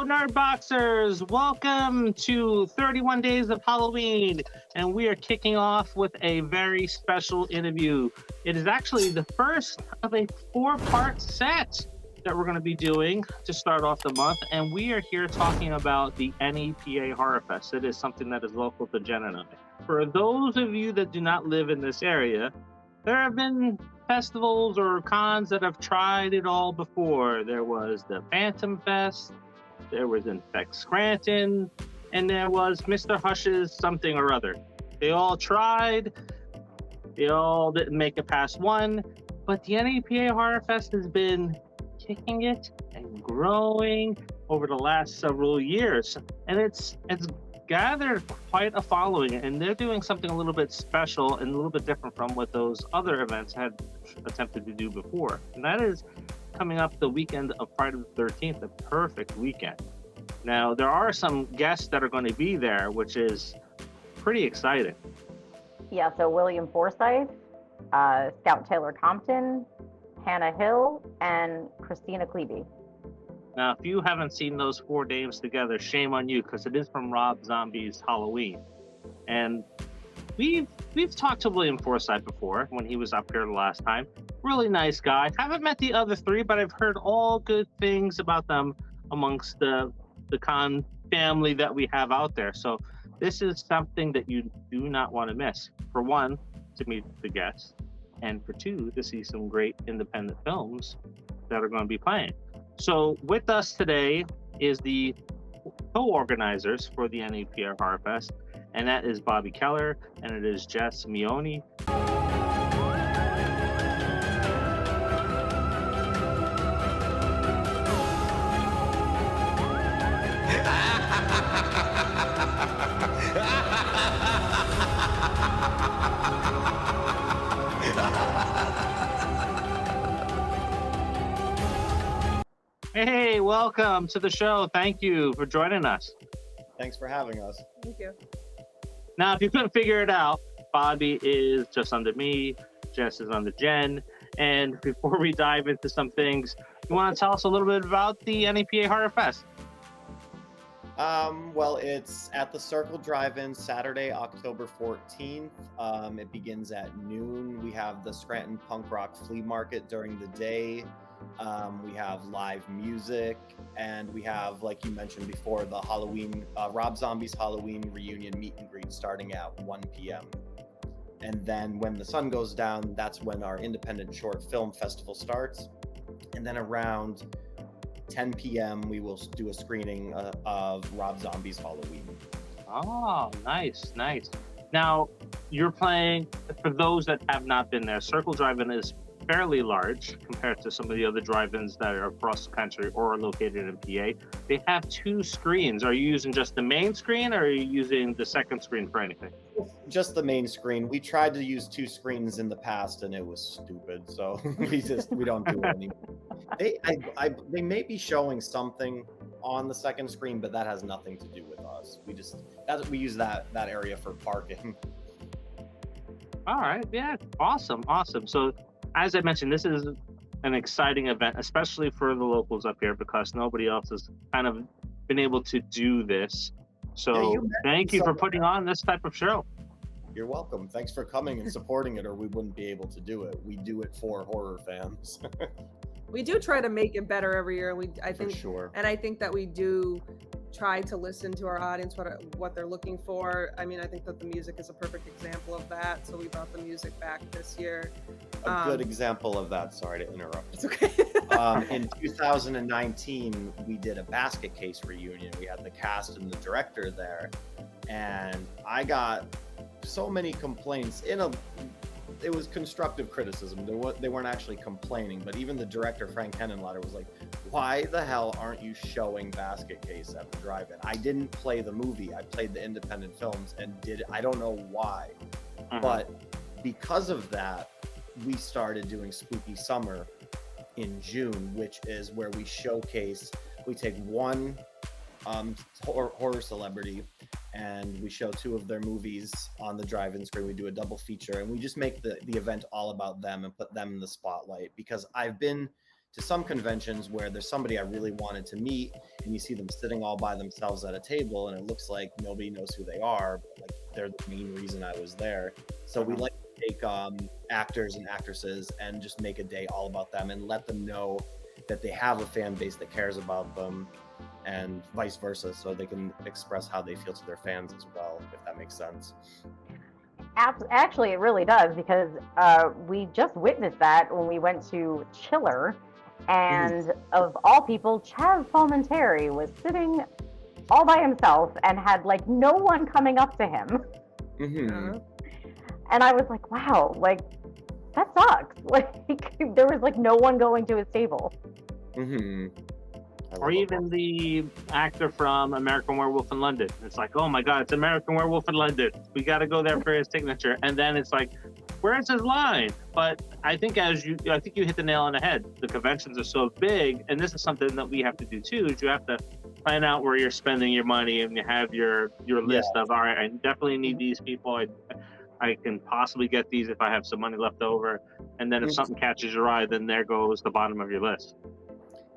Nerd Boxers! Welcome to 31 Days of Halloween, and we are kicking off with a very special interview. It is actually the first of a four-part set that we're going to be doing to start off the month, and we are here talking about the NEPA Horrorfest. It is something that is local to Jenn and I. For those of you that do not live in this area, there have been festivals or cons that have tried it all before. There was the Phantom Fest, there was Infect Scranton, and there was Mr. Hush's something or other. They all tried, they all didn't make it past one, but the NEPA Horrorfest has been kicking it and growing over the last several years, and it's gathered quite a following, and they're doing something a little bit special and a little bit different from what those other events had attempted to do before. And that is coming up the weekend of Friday the 13th, a perfect weekend. Now, there are some guests that are going to be there, which is pretty exciting. Yeah, so William Forsythe, Scout Taylor Compton, Hannah Hill, and Christina Clevey. Now, if you haven't seen those four names together, shame on you, because it is from Rob Zombie's Halloween. And we've talked to William Forsythe before when he was up here the last time. Really nice guy. Haven't met the other three, but I've heard all good things about them amongst the con family that we have out there. So this is something that you do not want to miss. For one, to meet the guests, and for two, to see some great independent films that are going to be playing. So with us today is the co-organizers for the NEPA Horrorfest, and that is Bobby Keller, and it is Jess Meoni. Hey, welcome to the show. Thank you for joining us. Thanks for having us. Thank you. Now, if you couldn't figure it out, Bobby is just under me, Jess is under Jenn. And before we dive into some things, you want to tell us a little bit about the NEPA Horrorfest? Well, it's at the Circle Drive-In Saturday, October 14th. It begins at noon. We have the Scranton Punk Rock Flea Market during the day. We have live music, and we have, like you mentioned before, the Halloween, Rob Zombie's Halloween reunion meet and greet starting at 1 p.m. And then when the sun goes down, that's when our independent short film festival starts. And then around 10 p.m., we will do a screening of Rob Zombie's Halloween. Oh, nice. Now, you're playing, for those that have not been there, Circle Drive-In is fairly large compared to some of the other drive-ins that are across the country or are located in PA. They have two screens. Are you using just the main screen, or are you using the second screen for anything? Just the main screen. We tried to use two screens in the past, and it was stupid. So we don't do it anymore. They may be showing something on the second screen, but that has nothing to do with us. We use that area for parking. All right, yeah, awesome. So, as I mentioned, this is an exciting event, especially for the locals up here, because nobody else has kind of been able to do this. So thank you for putting on this type of show. You're welcome. Thanks for coming and supporting it, or we wouldn't be able to do it. We do it for horror fans. We do try to make it better every year. I think that we do try to listen to our audience, what they're looking for. I mean, I think that the music is a perfect example of that. So we brought the music back this year. A good example of that. Sorry to interrupt. It's okay. In 2019, we did a basket case reunion. We had the cast and the director there, and I got so many complaints. It was constructive criticism. They weren't actually complaining, but even the director, Frank Henenlotter, was like, why the hell aren't you showing Basket Case at the drive-in? I didn't play the movie. I played the independent films and I don't know why. But because of that, we started doing Spooky Summer in June, which is where we take one horror celebrity, and we show two of their movies on the drive-in screen. We do a double feature, and we just make the event all about them and put them in the spotlight, because I've been to some conventions where there's somebody I really wanted to meet, and you see them sitting all by themselves at a table, and it looks like nobody knows who they are, but like they're the main reason I was there. So we like to take actors and actresses and just make a day all about them and let them know that they have a fan base that cares about them, and vice versa, so they can express how they feel to their fans as well, if that makes sense. Actually, it really does, because we just witnessed that when we went to Chiller, and of all people, Chaz Palminteri was sitting all by himself and had like no one coming up to him. And I was like, wow, like that sucks. Like there was like no one going to his table. Or even the actor from American Werewolf in London. It's like, oh my God, it's American Werewolf in London. We got to go there for his signature. And then it's like, where's his line? But I think I think you hit the nail on the head. The conventions are so big, and this is something that we have to do too, is you have to plan out where you're spending your money, and you have your list of, all right, I definitely need these people. I can possibly get these if I have some money left over. And then if something catches your eye, then there goes the bottom of your list.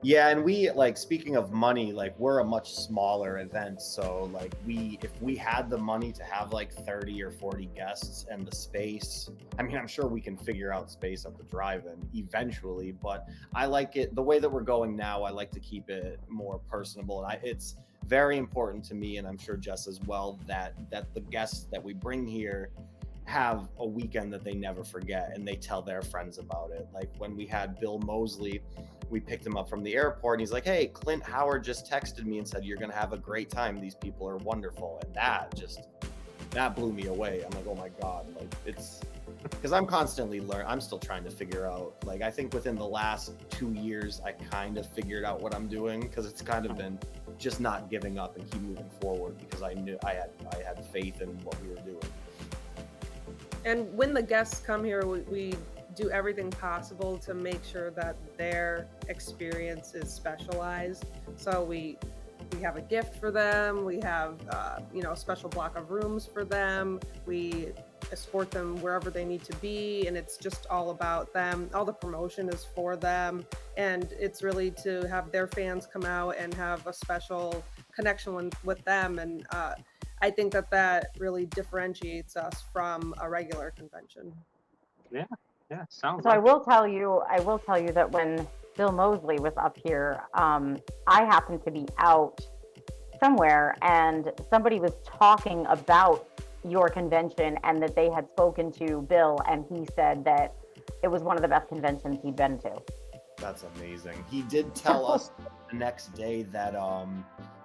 Yeah, and we, like, speaking of money, like, we're a much smaller event, so like if we had the money to have like 30 or 40 guests and the space, I mean, I'm sure we can figure out space at the drive-in eventually, but I like it the way that we're going now. I like to keep it more personable, and it's very important to me, and I'm sure Jess as well, that the guests that we bring here have a weekend that they never forget, and they tell their friends about it. Like when we had Bill Moseley, we picked him up from the airport, and he's like, hey, Clint Howard just texted me and said you're gonna have a great time, these people are wonderful. And that blew me away. I'm like, oh my God, like it's because I'm constantly I'm still trying to figure out, like, I think within the last 2 years I kind of figured out what I'm doing, because it's kind of been just not giving up and keep moving forward, because I knew I had faith in what we were doing. And when the guests come here, we do everything possible to make sure that their experience is specialized. So we have a gift for them. We have a special block of rooms for them. We escort them wherever they need to be, and it's just all about them. All the promotion is for them, and it's really to have their fans come out and have a special connection with them. And I think that really differentiates us from a regular convention. Yeah, sounds. So I will tell you that when Bill Moseley was up here, I happened to be out somewhere, and somebody was talking about your convention and that they had spoken to Bill, and he said that it was one of the best conventions he'd been to. That's amazing. He did tell us the next day that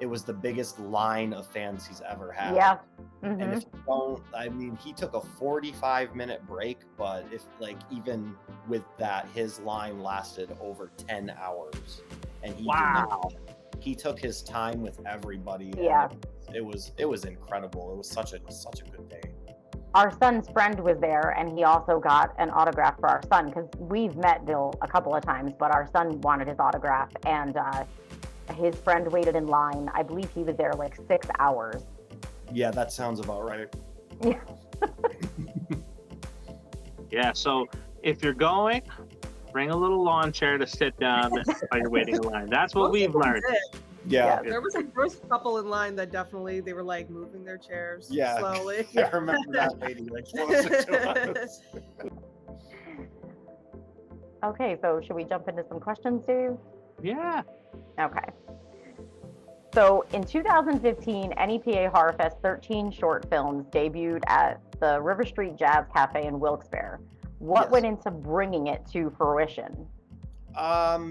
it was the biggest line of fans he's ever had. Yeah. And if you don't, I mean, he took a 45-minute break, but even with that, his line lasted over 10 hours. And he took his time with everybody. Yeah. It was incredible. It was such a good day. Our son's friend was there, and he also got an autograph for our son, because we've met Bill a couple of times, but our son wanted his autograph, and his friend waited in line. I believe he was there like 6 hours. Yeah, that sounds about right. Yeah. Yeah, so if you're going, bring a little lawn chair to sit down while you're waiting in line. That's what we've learned. Yeah. There was a first couple in line that definitely, they were like moving their chairs slowly. I remember that lady like closer to us. Okay, so should we jump into some questions, Dave? Yeah. Okay. So in 2015, NEPA Horrorfest 13 short films debuted at the River Street Jazz Cafe in Wilkes-Barre. What went into bringing it to fruition?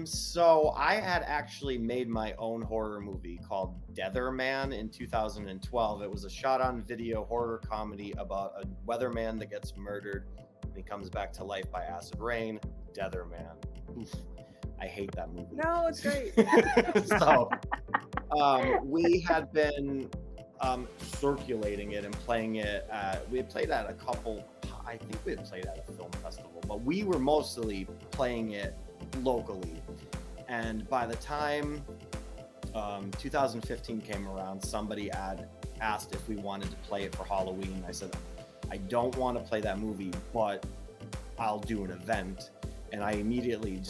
So I had actually made my own horror movie called Deatherman in 2012. It was a shot-on-video horror comedy about a weatherman that gets murdered and he comes back to life by acid rain. Deatherman. Oof. I hate that movie. No, it's great. So, we had been circulating it and playing it. We had played at a couple. I think we had played at a film festival, but we were mostly playing it locally. And by the time 2015 came around, somebody had asked if we wanted to play it for Halloween. I said, I don't want to play that movie, but I'll do an event. And I immediately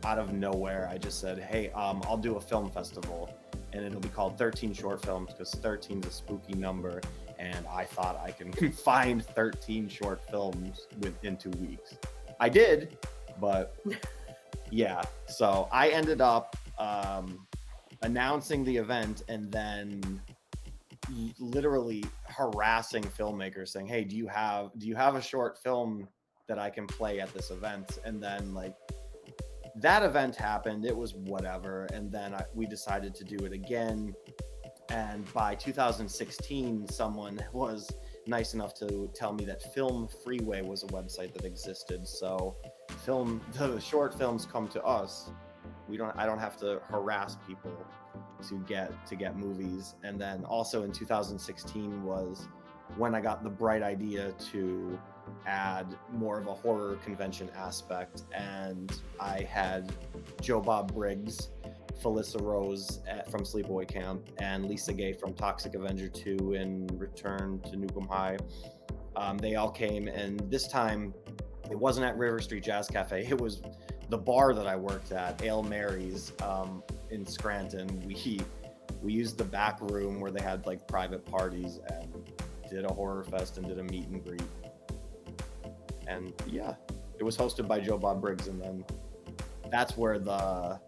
out of nowhere, I just said, hey, I'll do a film festival, and it'll be called 13 Short Films, because 13 is a spooky number, and I thought I can find 13 short films within 2 weeks. I did, but yeah. So I ended up announcing the event, and then literally harassing filmmakers, saying, hey, do you have a short film that I can play at this event? And then like that event happened, it was whatever, and then we decided to do it again. And by 2016, someone was nice enough to tell me that Film Freeway was a website that existed. So the short films come to us. I don't have to harass people to get movies. And then also in 2016 was when I got the bright idea to add more of a horror convention aspect, and I had Joe Bob Briggs, Felissa Rose from Sleepaway Camp, and Lisa Gay from Toxic Avenger 2 and Return to Nukem High. They all came, and this time it wasn't at River Street Jazz Cafe. It was the bar that I worked at, Ale Mary's, in Scranton. We used the back room where they had like private parties and did a horror fest and did a meet and greet. And yeah, it was hosted by Joe Bob Briggs, and then that's where the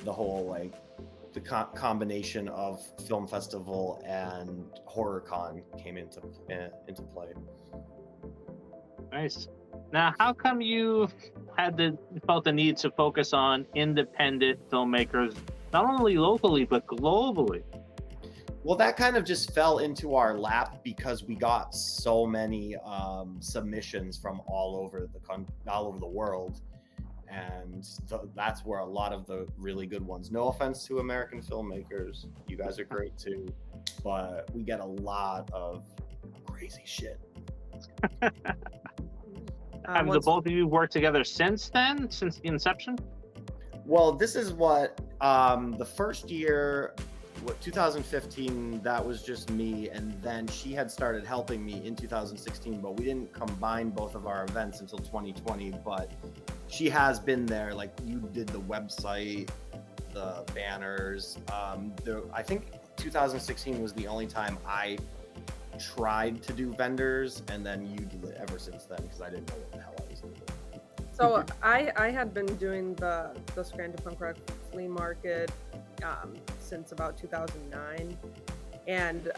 whole like the combination of film festival and horror con came into play. Nice. Now, how come you felt the need to focus on independent filmmakers, not only locally but globally? Well, that kind of just fell into our lap because we got so many submissions from all over the world, and that's where a lot of the really good ones. No offense to American filmmakers, you guys are great too, but we get a lot of crazy shit. Have the both of you worked together since the inception? Well, this is what the first year, 2015, that was just me, and then she had started helping me in 2016, but we didn't combine both of our events until 2020. But she has been there. Like, you did the website, the banners. I think 2016 was the only time I tried to do vendors, and then you did it ever since then, because I didn't know what the hell I was doing. So I had been doing the Scranton Punk Rock Flea Market since about 2009, and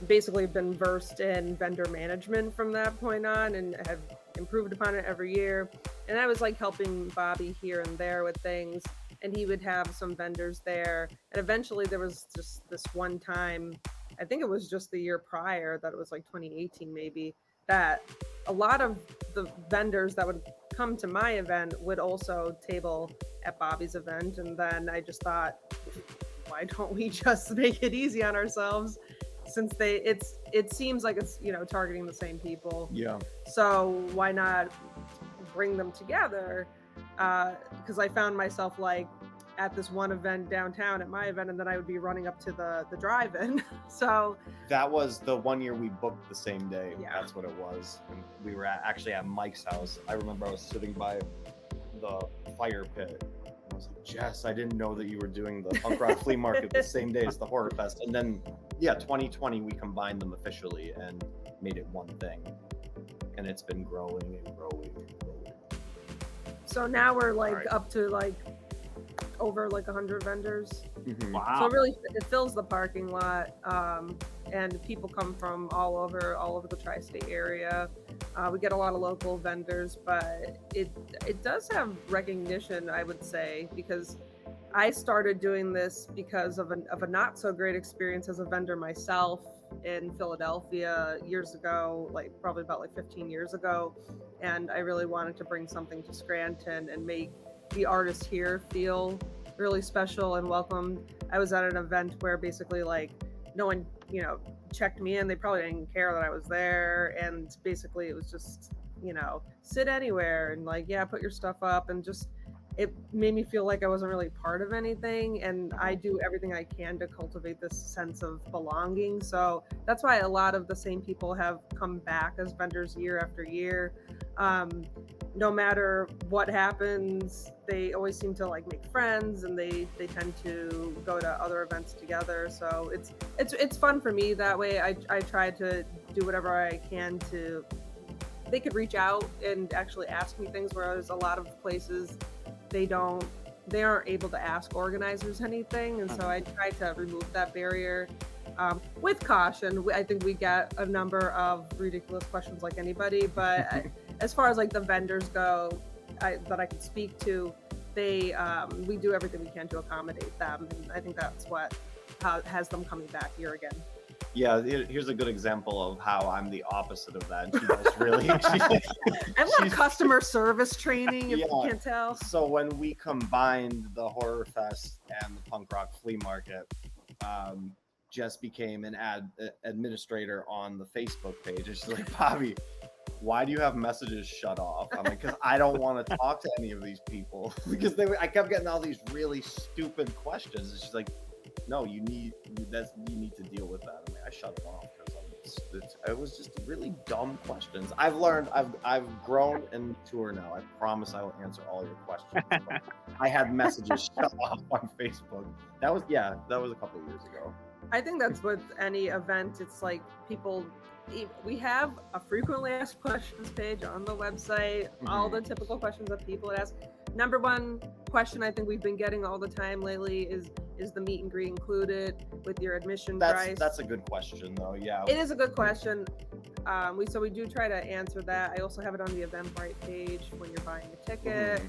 basically been versed in vendor management from that point on, and have improved upon it every year. And I was like helping Bobby here and there with things, and he would have some vendors there. And eventually there was just this one time, I think it was just the year prior, that it was like 2018 maybe, that a lot of the vendors that would come to my event would also table at Bobby's event. And then I just thought, why don't we just make it easy on ourselves, since it seems like it's, targeting the same people. Yeah. So why not bring them together? Because I found myself like at this one event downtown at my event, and then I would be running up to the drive-in. So that was the one year we booked the same day. Yeah. That's what it was. And we were actually at Mike's house. I remember I was sitting by the fire pit. I was like, Jess, I didn't know that you were doing the Punk Rock Flea Market the same day as the Horror Fest. And then, 2020, we combined them officially and made it one thing. And it's been growing and growing and growing. So now we're like up to like over like 100 vendors. Mm-hmm. Wow. So really, it fills the parking lot, and people come from all over the tri-state area. We get a lot of local vendors, but it does have recognition, I would say, because I started doing this because of a not so great experience as a vendor myself in Philadelphia years ago, like probably about like 15 years ago. And I really wanted to bring something to Scranton and make the artists here feel really special and welcomed. I was at an event where basically like no one, checked me in. They probably didn't care that I was there. And basically it was just, sit anywhere and like, yeah, put your stuff up, and just, it made me feel like I wasn't really part of anything. And I do everything I can to cultivate this sense of belonging. So that's why a lot of the same people have come back as vendors year after year. no matter what happens, they always seem to like make friends, and they tend to go to other events together. So it's fun for me that way. I try to do whatever I can to. They could reach out and actually ask me things, whereas a lot of places they aren't able to ask organizers anything, and so I try to remove that barrier. With caution, I think we get a number of ridiculous questions like anybody, but as far as like the vendors go, that I can speak to, we do everything we can to accommodate them, and I think that's what has them coming back here again. Yeah, here's a good example of how I'm the opposite of that. She does really. I love customer service training, if you can't tell. So when we combined the Horror Fest and the Punk Rock Flea Market, Jess became an administrator on the Facebook page. And she's like, Bobby, why do you have messages shut off? I'm like, because I don't want to talk to any of these people. Because I kept getting all these really stupid questions. And she's like, no, you need to deal with that. I mean, I shut it off because it was just really dumb questions. I've learned, I've grown and mature now. I promise I will answer all your questions. But I had messages shut off on Facebook. That was a couple of years ago. I think that's with any event. It's like we have a frequently asked questions page on the website, all the typical questions that people ask. Number one question I think we've been getting all the time lately is the meet and greet included with your admission price? That's a good question though, yeah. It is a good question. We do try to answer that. I also have it on the Eventbrite page when you're buying a ticket.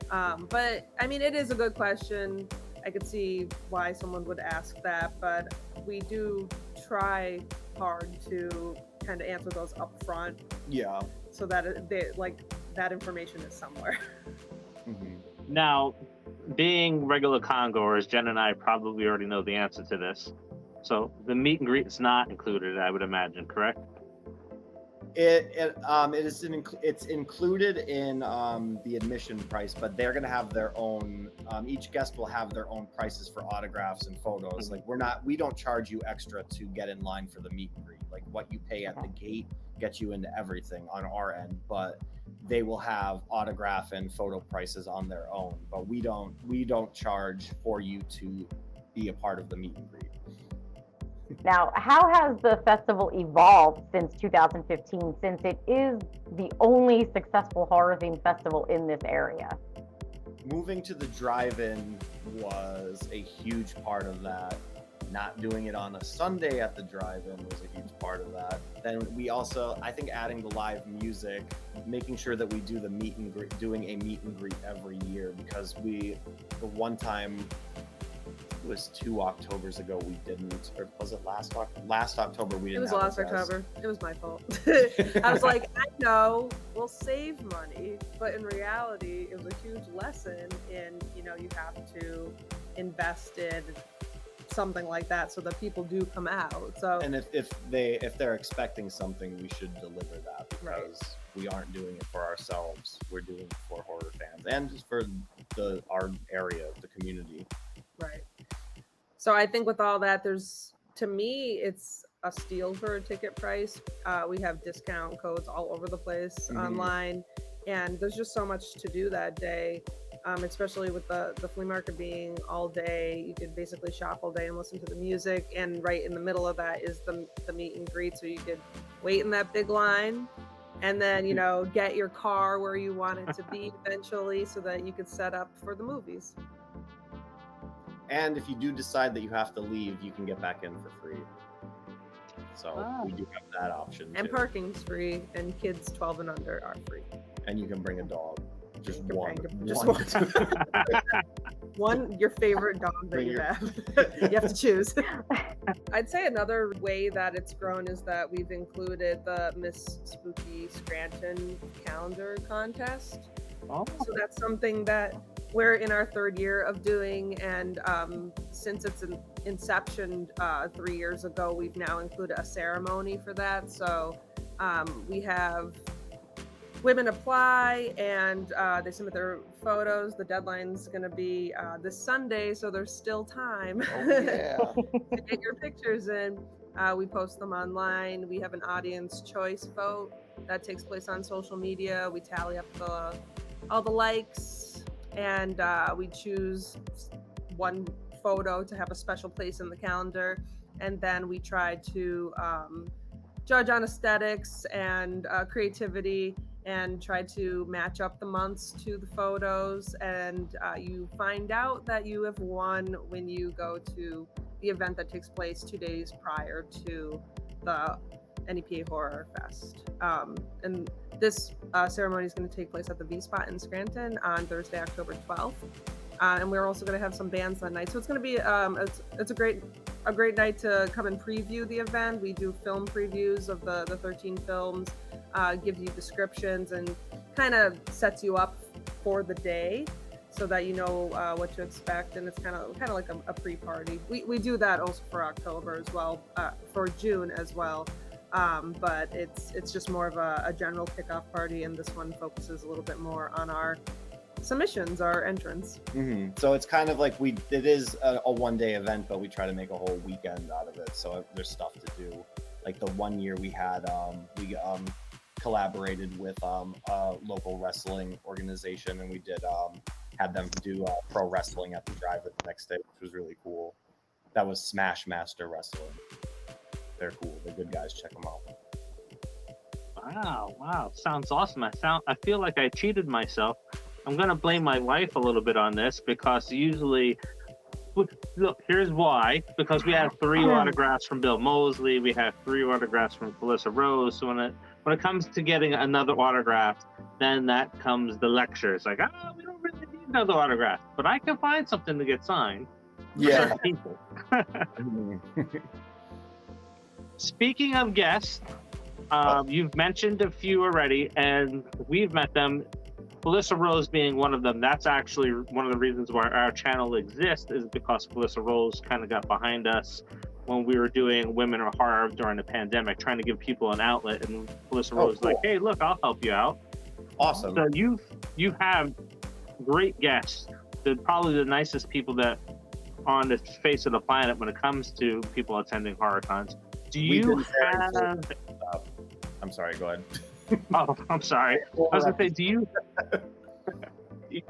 But I mean, it is a good question. I could see why someone would ask that, but we do try hard to kind of answer those up front. Yeah. So that that information is somewhere. Now, being regular congoers, Jen and I probably already know the answer to this. So the meet and greet is not included, I would imagine, correct? It's included in the admission price, but they're going to have their own. Each guest will have their own prices for autographs and photos. Like we don't charge you extra to get in line for the meet and greet. Like what you pay at the gate gets you into everything on our end, but they will have autograph and photo prices on their own. But we don't charge for you to be a part of the meet and greet. Now, how has the festival evolved since 2015, since it is the only successful horror-themed festival in this area? Moving to the drive-in was a huge part of that. Not doing it on a Sunday at the drive-in was a huge part of that. Then we also, I think, adding the live music, making sure that we do the meet and greet, doing a meet and greet every year, because the one time, it was 2 Octobers ago we didn't, or was it last October we didn't? It was last October. It was my fault. I was like, I know we'll save money, but in reality, it was a huge lesson in, you have to invest in something like that so that people do come out. So, and if they're expecting something, we should deliver that, because we aren't doing it for ourselves. We're doing it for horror fans and just for our area, the community. Right. So I think with all that, to me, it's a steal for a ticket price. We have discount codes all over the place online, and there's just so much to do that day, especially with the flea market being all day. You could basically shop all day and listen to the music, and right in the middle of that is the meet and greet, so you could wait in that big line and then, get your car where you want it to be eventually so that you could set up for the movies. And if you do decide that you have to leave, you can get back in for free. So we do have that option too. And parking's free, and kids 12 and under are free. And you can bring a dog. Just one. One, your favorite dog that you have. You have to choose. I'd say another way that it's grown is that we've included the Miss Spooky Scranton calendar contest. So that's something that we're in our 3rd year of doing, and since its inception 3 years ago, we've now included a ceremony for that. So we have women apply, and they submit their photos. The deadline's going to be this Sunday, so there's still time to get your pictures in. We post them online. We have an audience choice vote that takes place on social media. We tally up all the likes, and we choose one photo to have a special place in the calendar. And then we try to judge on aesthetics and creativity, and try to match up the months to the photos. And you find out that you have won when you go to the event that takes place 2 days prior to the NEPA Horrorfest. And this ceremony is going to take place at the V-Spot in Scranton on Thursday, October 12th. And we're also going to have some bands that night. So it's going to be it's a great night to come and preview the event. We do film previews of the 13 films, gives you descriptions, and kind of sets you up for the day so that you know what to expect. And it's kind of like a pre-party. We do that also for October as well, for June as well. But it's just more of a general kickoff party, and this one focuses a little bit more on our submissions, our entrance. Mm-hmm. So it's kind of like it is a one-day event, but we try to make a whole weekend out of it. So there's stuff to do. Like the one year we had, we collaborated with a local wrestling organization, and we did had them do pro wrestling at the drive the next day, which was really cool. That was Smash Master Wrestling. They're cool. They're good guys. Check them out. Wow. Sounds awesome. I feel like I cheated myself. I'm going to blame my wife a little bit on this, because usually, look, here's why. Because we have 3 autographs from Bill Moseley, we have 3 autographs from Felissa Rose. So when it comes to getting another autograph, then that comes the lectures. Like, we don't really need another autograph, but I can find something to get signed. Yeah. People. Speaking of guests, you've mentioned a few already, and we've met them. Felissa Rose being one of them. That's actually one of the reasons why our channel exists, is because Felissa Rose kind of got behind us when we were doing Women of Horror during the pandemic, trying to give people an outlet. And Felissa Rose was like, hey, look, I'll help you out. Awesome. So you have great guests. They're probably the nicest people that on the face of the planet when it comes to people attending horror cons. I'm sorry, go ahead. Oh, I'm sorry. I was going to say,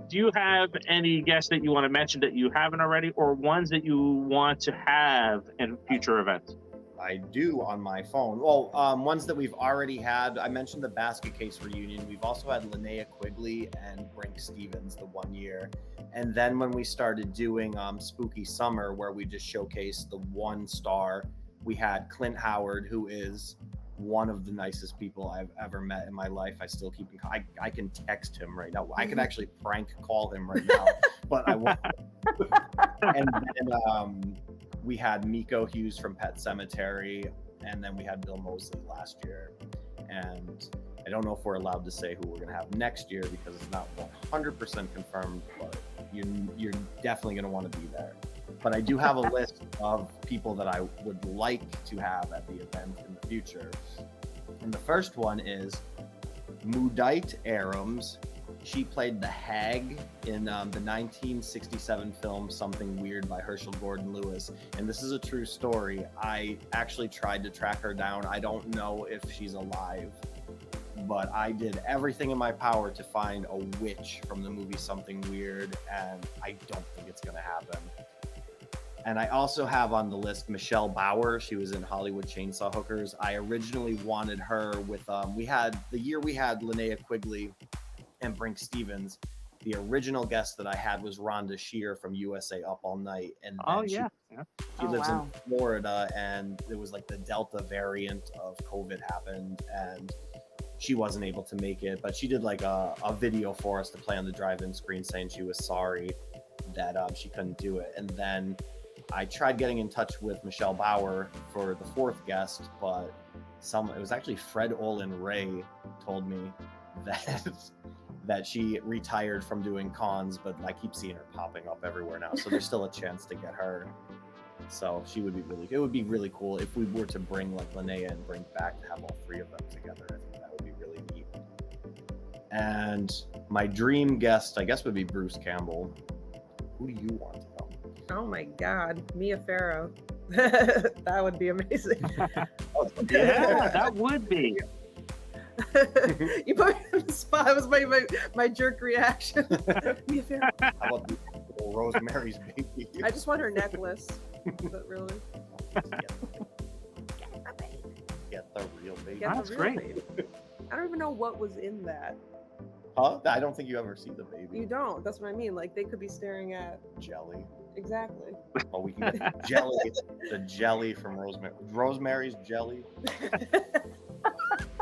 do you have any guests that you want to mention that you haven't already, or ones that you want to have in future events? I do on my phone. Well, ones that we've already had. I mentioned the basket case reunion. We've also had Linnea Quigley and Brink Stevens the one year. And then when we started doing Spooky Summer, where we just showcased the one star, we had Clint Howard, who is one of the nicest people I've ever met in my life. I still keep I can text him right now. I could actually prank call him right now, but I won't. And then we had Miko Hughes from Pet Sematary, and then we had Bill Moseley last year. And I don't know if we're allowed to say who we're going to have next year, because it's not 100% confirmed, but you're definitely going to want to be there. But I do have a list of people that I would like to have at the event in the future. And the first one is Mudite Arams. She played the Hag in the 1967 film Something Weird by Herschel Gordon Lewis. And this is a true story. I actually tried to track her down. I don't know if she's alive, but I did everything in my power to find a witch from the movie Something Weird, and I don't think it's going to happen. And I also have on the list Michelle Bauer. She was in Hollywood Chainsaw Hookers. I originally wanted her with, we had Linnea Quigley and Brink Stevens. The original guest that I had was Rhonda Shear from USA Up All Night. And she lives in Florida, and it was like the Delta variant of COVID happened, and she wasn't able to make it, but she did like a video for us to play on the drive-in screen saying she was sorry that she couldn't do it. And then I tried getting in touch with Michelle Bauer for the fourth guest, but it was actually Fred Olin Ray told me that she retired from doing cons, but I keep seeing her popping up everywhere now. So there's still a chance to get her. So it would be really cool if we were to bring like Linnea and Brink back to have all 3 of them together. I think that would be really neat. And my dream guest, I guess, would be Bruce Campbell. Who do you want to know? Oh my God, Mia Farrow. That would be amazing. Yeah, that would be. You put me on the spot. That was my jerk reaction. Be a fair. How about the Rosemary's Baby? I just want her necklace. But really. Get the real baby. Get the That's real great. baby. I don't even know what was in that. Huh? I don't think you ever see the baby. You don't. That's what I mean. Like they could be staring at. Jelly. Exactly. Oh, we can get jelly. The jelly from Rosemary's jelly.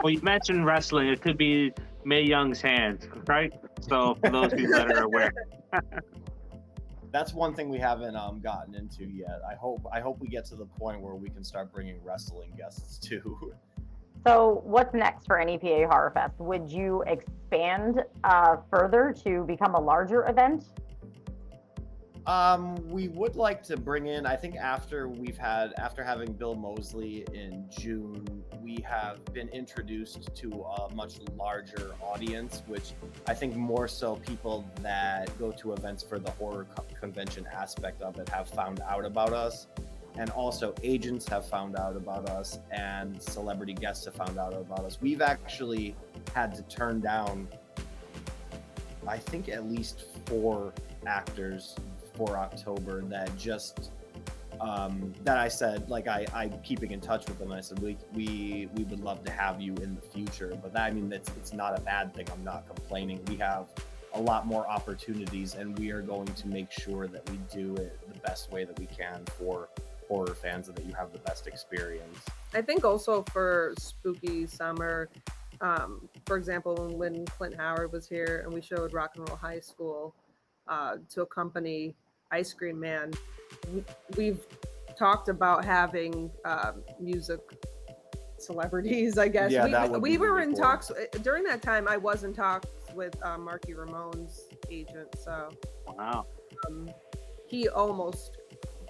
Well, you mentioned wrestling. It could be Mae Young's hand, right? So for those people that are aware. That's one thing we haven't gotten into yet. I hope we get to the point where we can start bringing wrestling guests too. So what's next for NEPA Horrorfest? Would you expand further to become a larger event? We would like to bring in, I think after having Bill Moseley in June, we have been introduced to a much larger audience, which I think more so people that go to events for the horror convention aspect of it have found out about us. And also agents have found out about us and celebrity guests have found out about us. We've actually had to turn down, I think, at least 4 actors for October that just that I said, like, I'm keeping in touch with them. I said we would love to have you in the future, but that, I mean, it's not a bad thing. I'm not complaining. We have a lot more opportunities, and we are going to make sure that we do it the best way that we can for horror fans, and that you have the best experience. I think also for spooky summer, for example, when Clint Howard was here and we showed Rock and Roll High School to accompany Ice Cream Man, we've talked about having music celebrities, I guess. Yeah, we were really in cool. talks during that time. I was in talks with Marky Ramone's agent, so Wow. he almost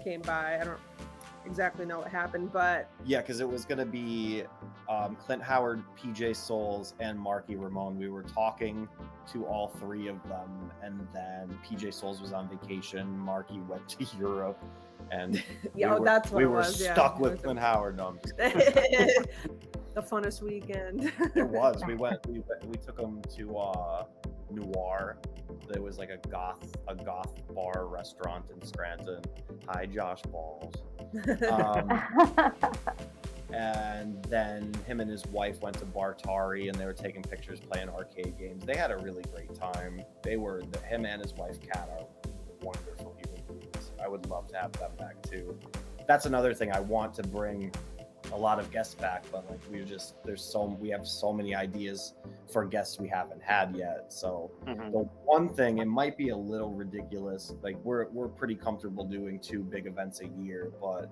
came by. I don't exactly know what happened, but Yeah, because it was going to be Clint Howard, PJ Souls, and Marky Ramone. We were talking to all 3 of them, and then PJ Souls was on vacation. Marky went to Europe, and yeah, that's what we it were was. stuck Yeah. with Clint Howard. No, I'm just The funnest weekend. It was. We took them to Noir. There was like a goth bar restaurant in Scranton. Hi, Josh Balls. And then him and his wife went to Bartari, and they were taking pictures, playing arcade games. They had a really great time. Him and his wife Kat are wonderful human beings. I would love to have them back too. That's another thing. I want to bring a lot of guests back, but like we have so many ideas for guests we haven't had yet. So the one thing, it might be a little ridiculous, like we're pretty comfortable doing 2 big events a year, but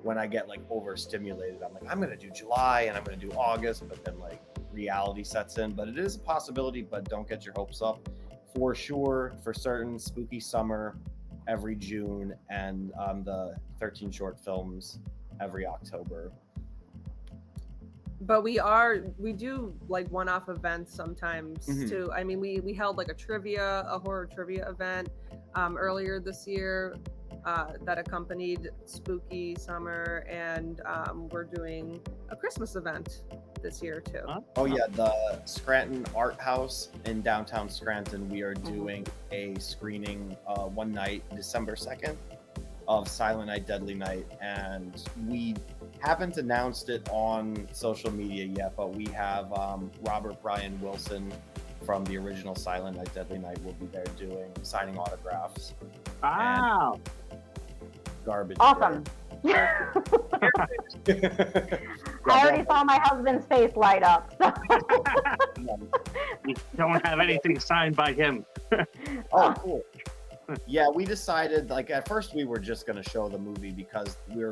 when I get like overstimulated, I'm like, I'm gonna do July and I'm gonna do August, but then like reality sets in. But it is a possibility, but don't get your hopes up. For sure, for certain, spooky summer every June, and the 13 short films every October. But we do like one-off events sometimes too. I mean, we held like a horror trivia event earlier this year that accompanied spooky summer, and we're doing a Christmas event this year too. Oh yeah, the Scranton Art House in downtown Scranton. We are doing a screening one night, December 2nd, of Silent Night, Deadly Night, and we haven't announced it on social media yet, but we have Robert Brian Wilson from the original Silent Night, Deadly Night will be there signing autographs. Wow. Garbage. Awesome. I already saw my husband's face light up. So. You don't have anything signed by him. Oh, cool. Yeah, we decided, like, at first we were just going to show the movie because we were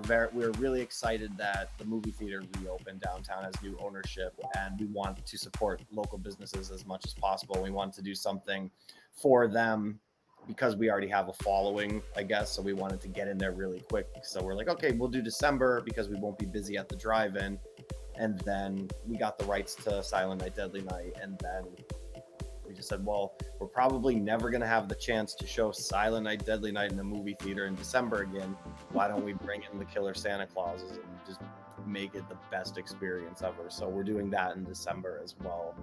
really excited that the movie theater reopened downtown as new ownership, and we wanted to support local businesses as much as possible. We wanted to do something for them because we already have a following, I guess, so we wanted to get in there really quick. So we're like, okay, we'll do December because we won't be busy at the drive-in. And then we got the rights to Silent Night, Deadly Night, and then We just said, well, we're probably never going to have the chance to show Silent Night, Deadly Night in the movie theater in December again. Why don't we bring in the Killer Santa Clauses and just make it the best experience ever? So we're doing that in December as well.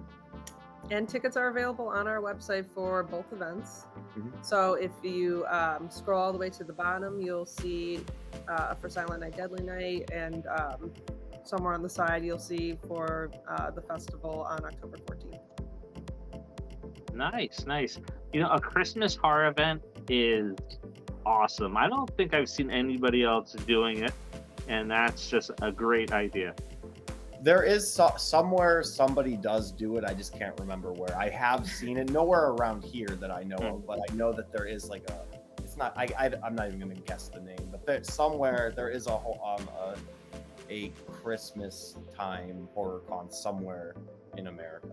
And tickets are available on our website for both events. Mm-hmm. So if you scroll all the way to the bottom, you'll see for Silent Night, Deadly Night, and somewhere on the side, you'll see for the festival on October 14th. Nice. You know, a Christmas horror event is awesome. I don't think I've seen anybody else doing it, and that's just a great idea. There is somewhere somebody does do it. I just can't remember where. I have seen it nowhere around here that I know of, but I know that there is like a. It's not. I'm not even going to guess the name, but somewhere there is a Christmas time horror con somewhere in America.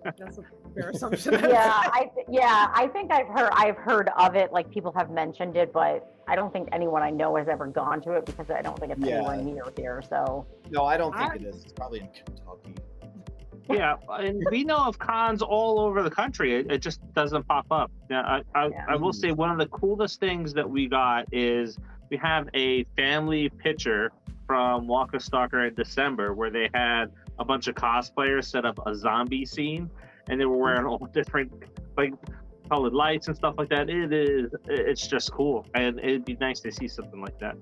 That's a fair assumption. I think I've heard of it. Like, people have mentioned it, but I don't think anyone I know has ever gone to it because I don't think it's anywhere near here. So no, I don't think it is. It's probably in Kentucky. Yeah, and we know of cons all over the country. It just doesn't pop up. Now, I will say one of the coolest things that we got is we have a family picture from Walker Stalker in December where they had a bunch of cosplayers set up a zombie scene, and they were wearing all different like colored lights and stuff like that. It's just cool, and it'd be nice to see something like that.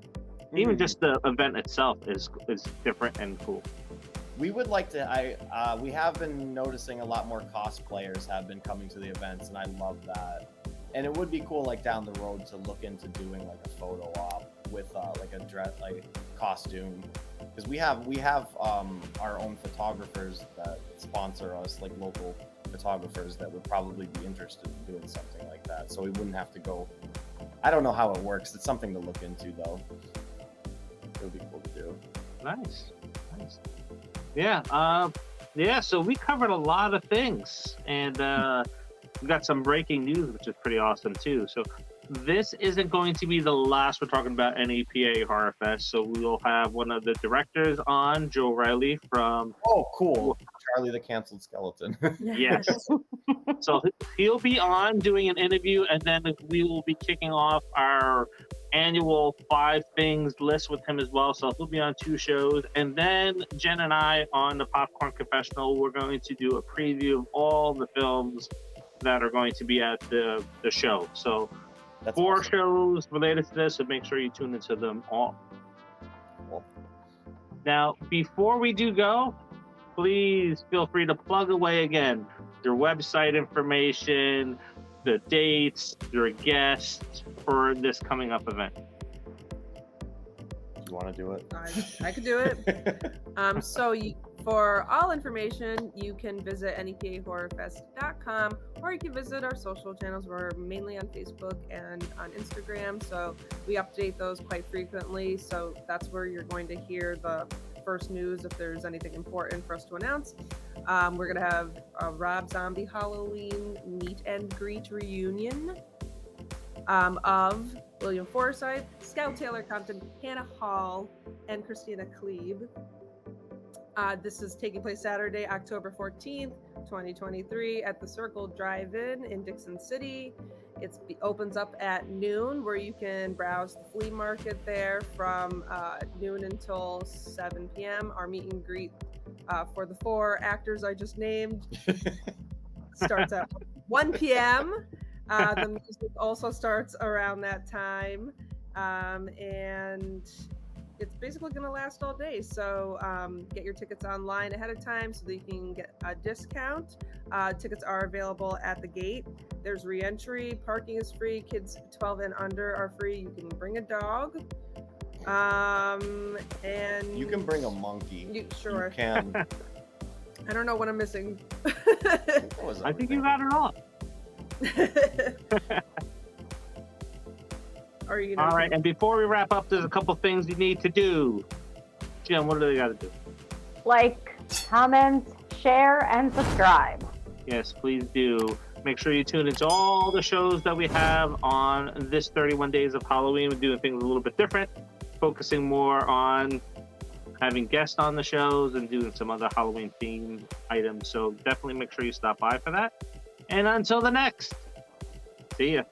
Even just the event itself is different and cool. We would like to. We have been noticing a lot more cosplayers have been coming to the events, and I love that. And it would be cool, like down the road, to look into doing like a photo op with like a dress, like costume, because we have our own photographers that sponsor us, like local photographers that would probably be interested in doing something like that. So we wouldn't have to go. I don't know how it works. It's something to look into, though. It would be cool to do. Nice. Yeah. So we covered a lot of things, and we got some breaking news, which is pretty awesome too. So this isn't going to be the last we're talking about NEPA Horrorfest. So we'll have one of the directors on, Joe Riley from. Oh, cool! Charlie the Canceled Skeleton. Yes. So he'll be on doing an interview, and then we will be kicking off our annual 5 things list with him as well. So he'll be on 2 shows, and then Jenn and I on the Popcorn Confessional, we're going to do a preview of all the films that are going to be at the show. So that's 4 awesome. Shows related to this, so make sure you tune into them all. Cool. Now, before we do go, please feel free to plug away again your website information, the dates, your guests for this coming up event. You want to do it? I could do it. For all information, you can visit nepahorrorfest.com, or you can visit our social channels. We're mainly on Facebook and on Instagram, so we update those quite frequently. So that's where you're going to hear the first news if there's anything important for us to announce. We're going to have a Rob Zombie Halloween meet and greet reunion of William Forsythe, Scout Taylor Compton, Hannah Hall, and Christina Klebe. This is taking place Saturday, October 14th, 2023 at the Circle Drive-In in Dixon City. It opens up at noon, where you can browse the flea market there from noon until 7 p.m. Our meet and greet for the 4 actors I just named starts at 1 p.m. The music also starts around that time, and it's basically going to last all day. So get your tickets online ahead of time so that you can get a discount. Tickets are available at the gate. There's re-entry. Parking is free. Kids 12 and under are free. You can bring a dog. And you can bring a monkey. Sure. You can. I don't know what I'm missing. I think you got it all. All right, and before we wrap up, there's a couple things you need to do. Jenn, what do they got to do? Like, comment, share, and subscribe. Yes, please do. Make sure you tune into all the shows that we have on this 31 Days of Halloween. We're doing things a little bit different, focusing more on having guests on the shows and doing some other Halloween themed items. So definitely make sure you stop by for that. And until the next, see ya.